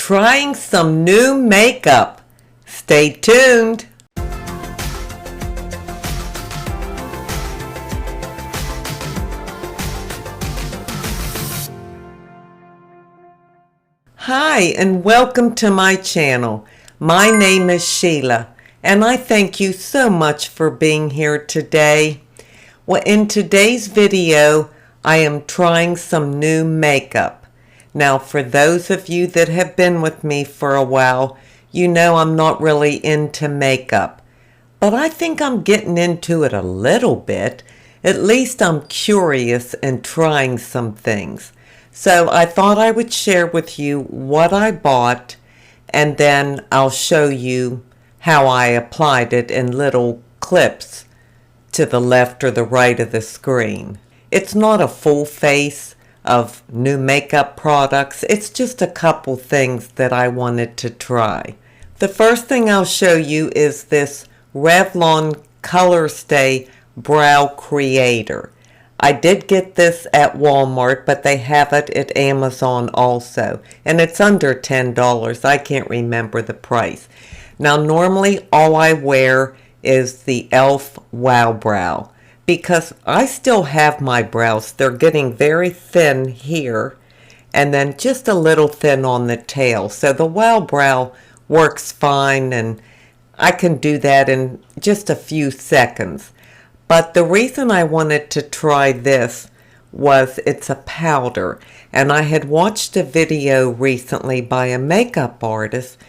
trying some new makeup. Stay tuned. Hi, and welcome to my channel. My name is Sheila, and I thank you so much for being here today. Well, in today's video, I am trying some new makeup. Now, for those of you that have been with me for a while, you know I'm not really into makeup. But I think I'm getting into it a little bit. At least I'm curious and trying some things. So I thought I would share with you what I bought, and then I'll show you how I applied it in little clips to the left or the right of the screen. It's not a full face of new makeup products. It's just a couple things that I wanted to try. The first thing I'll show you is this Revlon Color Stay Brow Creator. I did get this at Walmart, but they have it at Amazon also, and it's under $10. I can't remember the price. Now, normally all I wear is the e.l.f. Wow Brow, because I still have my brows. They're getting very thin here, and then just a little thin on the tail. So the Wow Brow works fine, and I can do that in just a few seconds. But the reason I wanted to try this was it's a powder, and I had watched a video recently by a makeup artist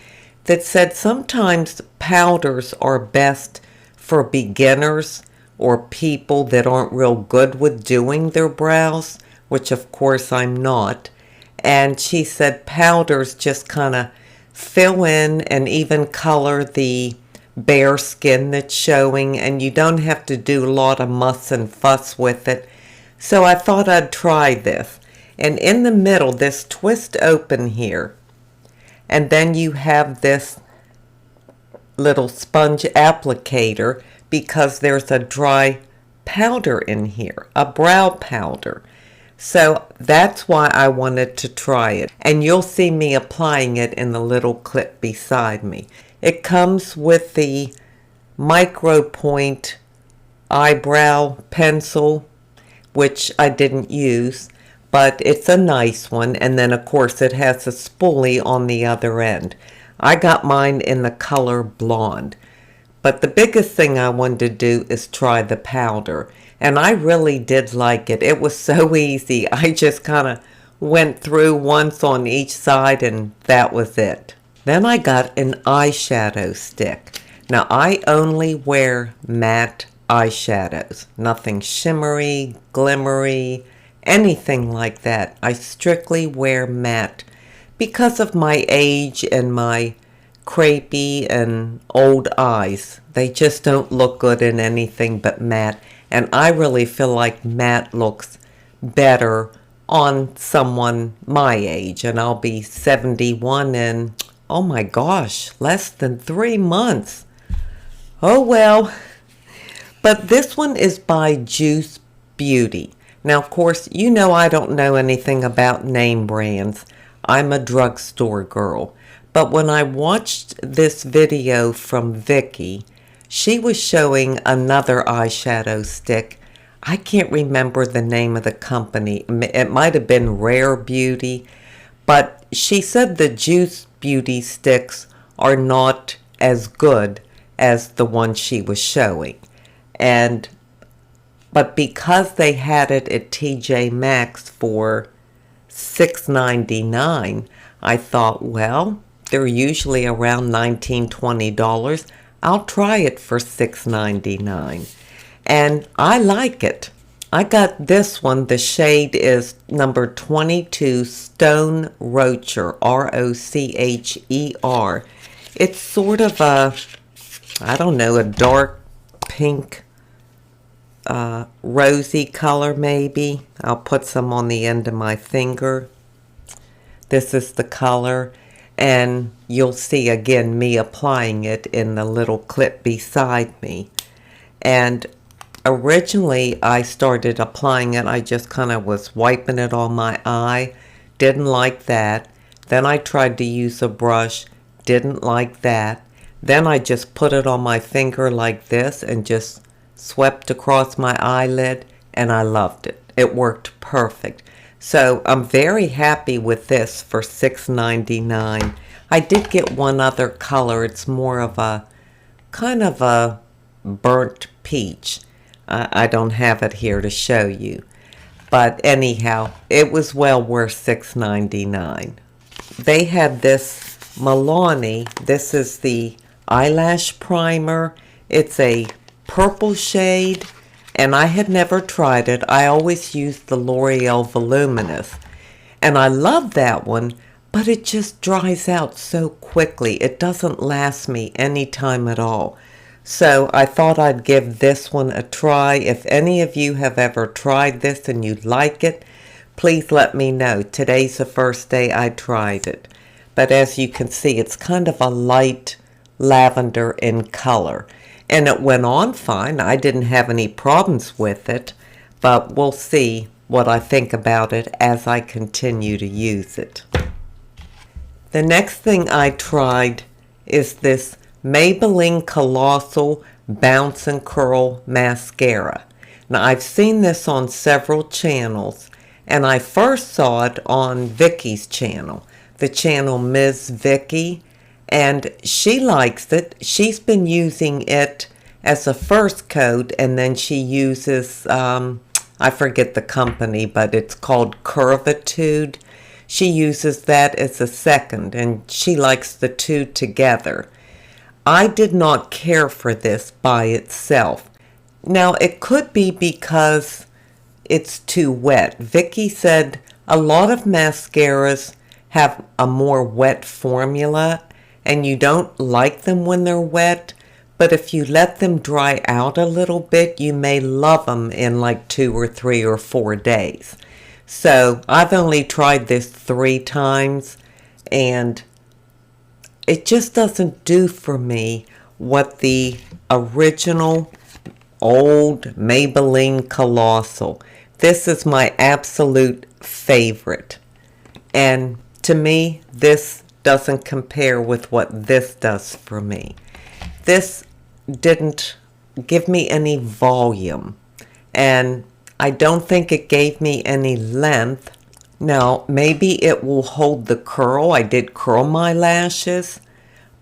that said sometimes powders are best for beginners or people that aren't real good with doing their brows, which of course I'm not. And she said powders just kind of fill in and even color the bare skin that's showing, and you don't have to do a lot of muss and fuss with it. So I thought I'd try this. And in the middle, this twist open here, and then you have this little sponge applicator because there's a dry powder in here, a brow powder. So that's why I wanted to try it. And you'll see me applying it in the little clip beside me. It comes with the micro point eyebrow pencil, which I didn't use, but it's a nice one. And then of course it has a spoolie on the other end. I got mine in the color blonde. But the biggest thing I wanted to do is try the powder. And I really did like it. It was so easy. I just kind of went through once on each side, and that was it. Then I got an eyeshadow stick. Now I only wear matte eyeshadows. Nothing shimmery, glimmery, anything like that. I strictly wear matte because of my age and my crepey and old eyes. They just don't look good in anything but matte, and I really feel like matte looks better on someone my age, and I'll be 71 in, oh my gosh, less than 3 months. Oh well. But this one is by Juice Beauty. Now of course, you know I don't know anything about name brands. I'm a drugstore girl. But when I watched this video from Vicky, she was showing another eyeshadow stick. I can't remember the name of the company. It might have been Rare Beauty. But she said the Juice Beauty sticks are not as good as the one she was showing. But because they had it at TJ Maxx for $6.99, I thought, well, they're usually around $19, $20. I'll try it for $6.99. And I like it. I got this one. The shade is number 22 Stone Rocher, R-O-C-H-E-R. It's sort of a, I don't know, a dark pink, rosy color maybe. I'll put some on the end of my finger. This is the color. And you'll see again me applying it in the little clip beside me. And originally I started applying it, I just kind of was wiping it on my eye. Didn't like that. Then I tried to use a brush, didn't like that. Then I just put it on my finger like this and just swept across my eyelid, and I loved it. It worked perfect. So I'm very happy with this for $6.99. I did get one other color. It's more of a kind of a burnt peach. I don't have it here to show you. But anyhow, it was well worth $6.99. They had this MILANI. This is the eyelash primer. It's a purple shade, and I had never tried it. I always used the L'Oreal Voluminous, and I love that one, but it just dries out so quickly. It doesn't last me any time at all. So I thought I'd give this one a try. If any of you have ever tried this and you like it, please let me know. Today's the first day I tried it. But as you can see, it's kind of a light lavender in color. And it went on fine. I didn't have any problems with it. But we'll see what I think about it as I continue to use it. The next thing I tried is this Maybelline Colossal Bounce and Curl Mascara. Now, I've seen this on several channels, and I first saw it on Vicky's channel, the channel Ms. Vicky, and she likes it. She's been using it as a first coat, and then she uses, I forget the company, but it's called Curvitude. She uses that as a second, and she likes the two together. I did not care for this by itself. Now, it could be because it's too wet. Vicky said a lot of mascaras have a more wet formula, and you don't like them when they're wet, but if you let them dry out a little bit, you may love them in like 2 or 3 or 4 days. So I've only tried this 3 times, and it just doesn't do for me what the original old Maybelline Colossal. This is my absolute favorite. And to me, this doesn't compare with what this does for me. This didn't give me any volume, and I don't think it gave me any length. Now, maybe it will hold the curl. I did curl my lashes,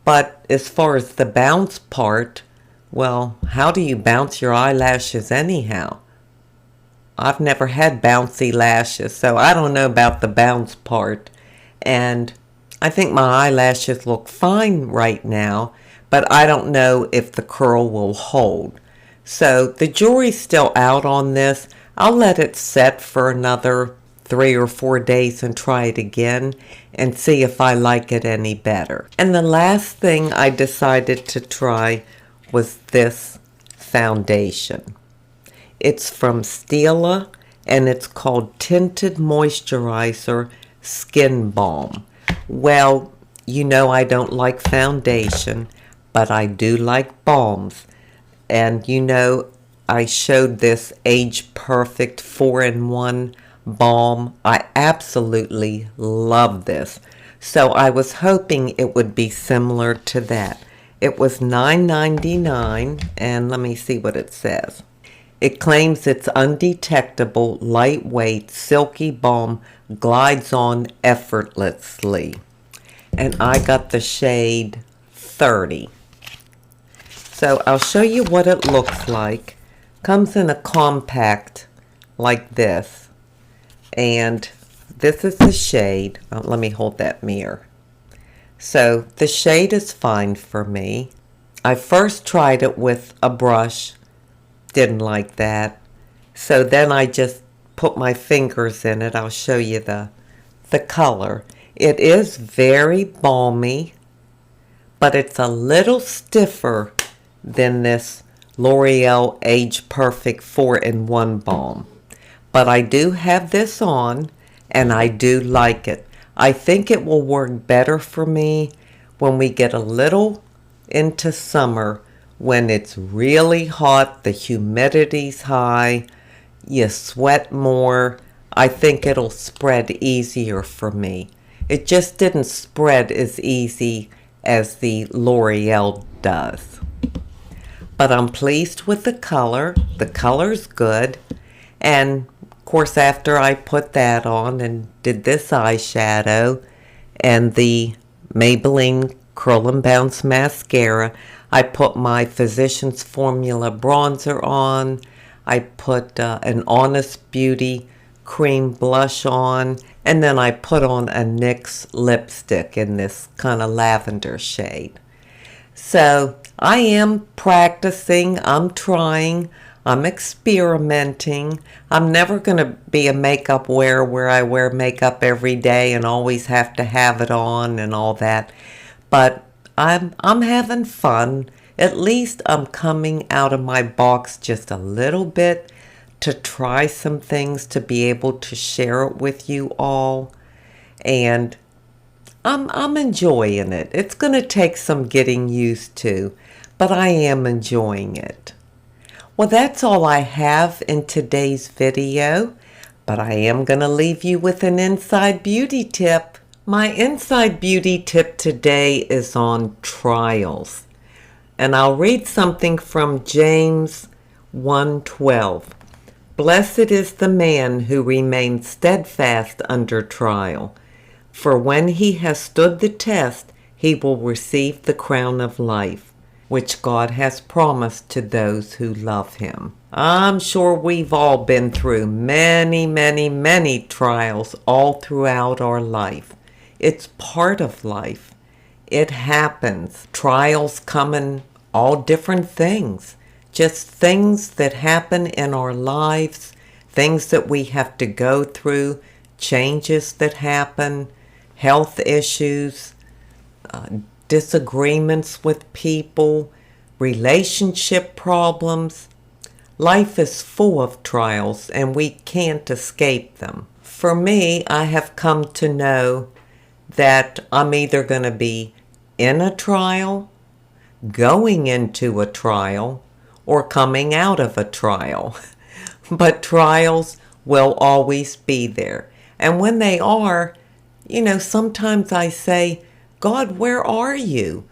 but as far as the bounce part, well, how do you bounce your eyelashes anyhow? I've never had bouncy lashes, so I don't know about the bounce part. And I think my eyelashes look fine right now, but I don't know if the curl will hold. So the jury's still out on this. I'll let it set for another 3 or 4 days and try it again and see if I like it any better. And the last thing I decided to try was this foundation. It's from Stila, and it's called Tinted Moisturizer Skin Balm. Well, you know I don't like foundation, but I do like balms. And you know I showed this Age Perfect 4-in-1 balm. I absolutely love this. So I was hoping it would be similar to that. It was $9.99, and let me see what it says. It claims it's undetectable, lightweight, silky balm, glides on effortlessly. And I got the shade 30. So I'll show you what it looks like. Comes in a compact like this. And this is the shade. Let me hold that mirror. So the shade is fine for me. I first tried it with a brush. Didn't like that. So then I just put my fingers in it. I'll show you the color. It is very balmy, but it's a little stiffer than this L'Oreal Age Perfect 4-in-1 balm. But I do have this on, and I do like it. I think it will work better for me when we get a little into summer, when it's really hot, the humidity's high, you sweat more. I think it'll spread easier for me. It just didn't spread as easy as the L'Oreal does. But I'm pleased with the color. The color's good. And of course, after I put that on and did this eyeshadow and the Maybelline Curl and Bounce Mascara, I put my Physicians Formula bronzer on. I put an Honest Beauty cream blush on, and then I put on a NYX lipstick in this kind of lavender shade. So I am practicing, I'm trying, I'm experimenting. I'm never going to be a makeup wearer where I wear makeup every day and always have to have it on and all that. But I'm having fun. At least I'm coming out of my box just a little bit to try some things, to be able to share it with you all. And I'm enjoying it. It's going to take some getting used to, but I am enjoying it. Well, that's all I have in today's video, but I am going to leave you with an inside beauty tip. My inside beauty tip today is on trials. And I'll read something from James 1:12. Blessed is the man who remains steadfast under trial, for when he has stood the test, he will receive the crown of life, which God has promised to those who love him. I'm sure we've all been through many, many, many trials all throughout our life. It's part of life. It happens. Trials come in all different things. Just things that happen in our lives, things that we have to go through, changes that happen, health issues, disagreements with people, relationship problems. Life is full of trials and we can't escape them. For me, I have come to know that I'm either going to be in a trial, going into a trial, or coming out of a trial. But trials will always be there. And when they are, sometimes I say, God, where are you?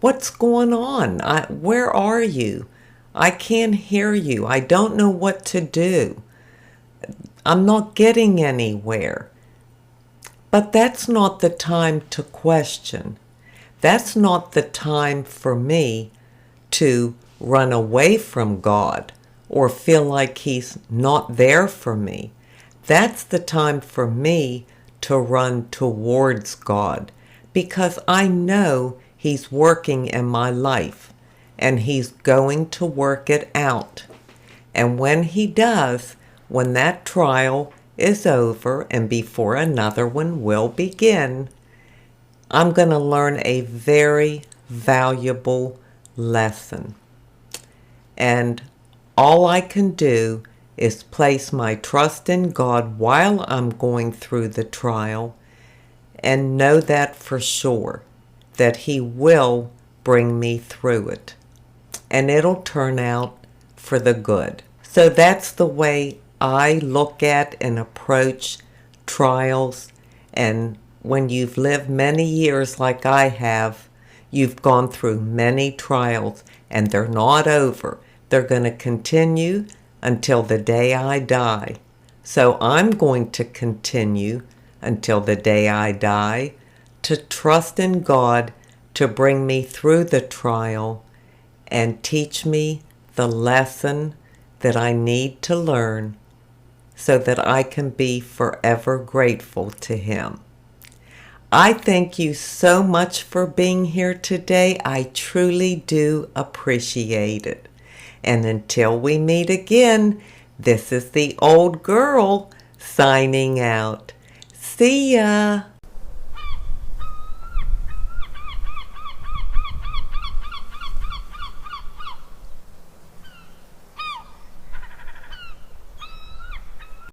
What's going on? Where are you? I can't hear you. I don't know what to do. I'm not getting anywhere. But that's not the time to question. That's not the time for me to run away from God or feel like he's not there for me. That's the time for me to run towards God, because I know he's working in my life and he's going to work it out. And when he does, when that trial is over and before another one will begin, I'm going to learn a very valuable lesson. And all I can do is place my trust in God while I'm going through the trial and know that for sure, that he will bring me through it. And it'll turn out for the good. So that's the way I look at and approach trials. And when you've lived many years like I have, you've gone through many trials and they're not over. They're going to continue until the day I die. So I'm going to continue until the day I die to trust in God to bring me through the trial and teach me the lesson that I need to learn so that I can be forever grateful to him. I thank you so much for being here today. I truly do appreciate it. And until we meet again, this is the old girl signing out. See ya.